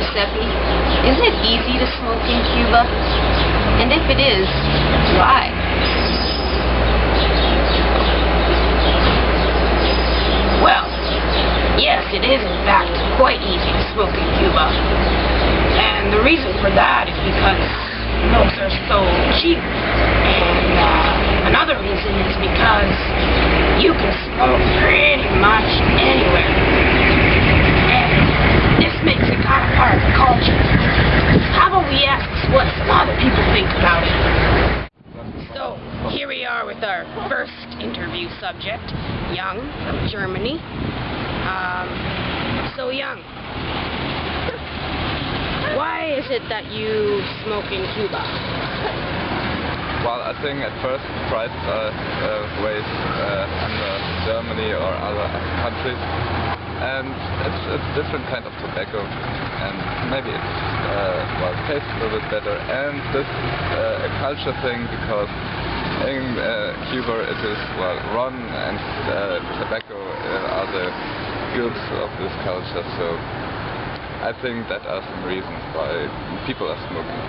Giuseppe, is it easy to smoke in Cuba? And if it is, why? Well, yes, it is in fact quite easy to smoke in Cuba. And the reason for that is because smokes are so cheap. And another reason is because you can smoke pretty much anywhere. And this makes it kind of part of the culture. How about we ask what some other people think about it? So, here we are with our first interview subject, Young from Germany. So Young, why is it that you smoke in Cuba? Well, I think at first the prices are way under Germany or other countries, and it's a different kind of tobacco, and maybe it tastes a little bit better, and this is a culture thing because in Cuba it is, rum and tobacco are the goods of this culture, so I think that are some reasons why people are smoking.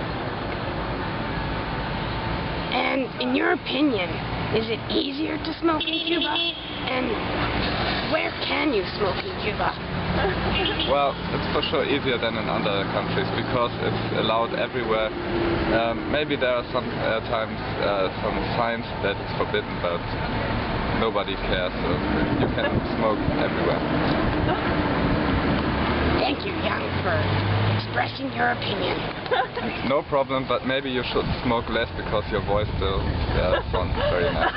And in your opinion, is it easier to smoke in Cuba? And where can you smoke in Cuba? Well, it's for sure easier than in other countries because it's allowed everywhere. Maybe there are some times some signs that it's forbidden, but nobody cares, so you can smoke everywhere. Thank you, Young, for expressing your opinion. No problem, but maybe you should smoke less because your voice still sounds very nice.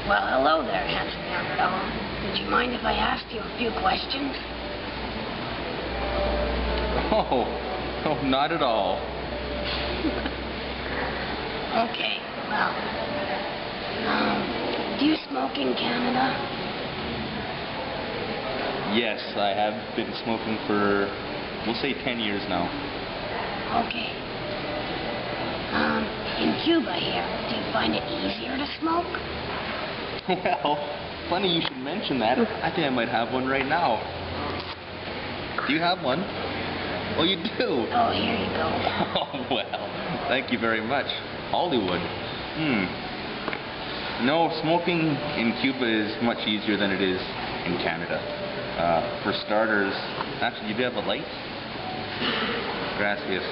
Well, hello there, handsome young fellow. Would you mind if I asked you a few questions? Oh, not at all. Okay, well, do you smoke in Canada? Yes, I have been smoking for, we'll say 10 years now. Okay. In Cuba here, do you find it easier to smoke? Well, funny you should mention that. I think I might have one right now. Do you have one? Oh, you do? Oh, here you go. Oh, well, thank you very much. Hollywood. No, smoking in Cuba is much easier than it is in Canada. For starters, actually, you do have a light? Gracias.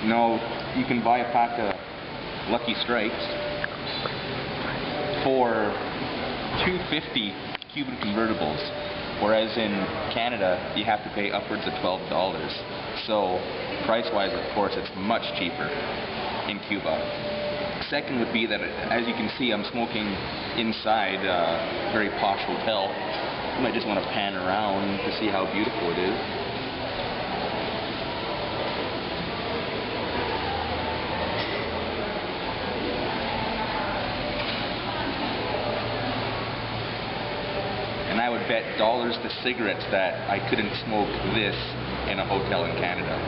No, you can buy a pack of Lucky Strikes for $2.50 Cuban convertibles, whereas in Canada you have to pay upwards of $12. So price-wise, of course, it's much cheaper in Cuba. Second would be that, as you can see, I'm smoking inside a very posh hotel. You might just want to pan around to see how beautiful it is. And I would bet dollars to cigarettes that I couldn't smoke this in a hotel in Canada.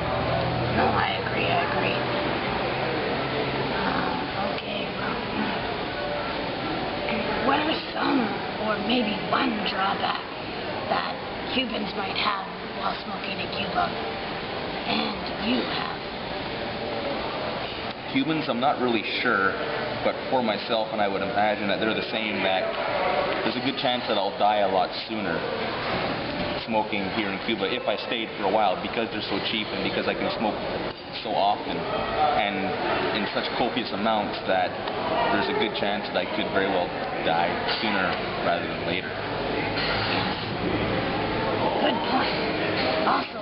No, I agree. Okay, well, what are some, or maybe one drawback that Cubans might have while smoking in Cuba, and you have? Cubans, I'm not really sure, but for myself, and I would imagine that they're the same, that there's a good chance that I'll die a lot sooner smoking here in Cuba if I stayed for a while, because they're so cheap and because I can smoke so often and in such copious amounts that there's a good chance that I could very well die sooner rather than later. Good point. Also,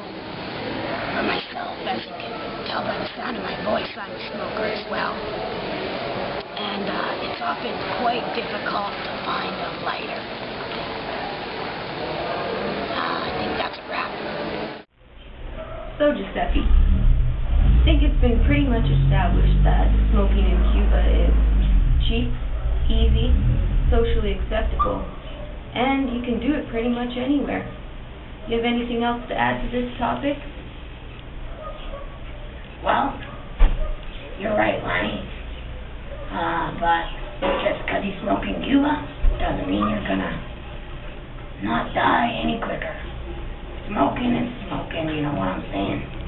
for myself, as you can tell by the sound of my voice, I'm a smoker as well. And it's often quite difficult to find a lighter. I think that's a wrap. So, Giuseppe, I think it's been pretty much established that smoking in Cuba is cheap, easy, socially acceptable, and you can do it pretty much anywhere. You have anything else to add to this topic? Well, you're right, Lani. But Just because you smoke in Cuba doesn't mean you're gonna not die any quicker. Smoking is smoking, you know what I'm saying?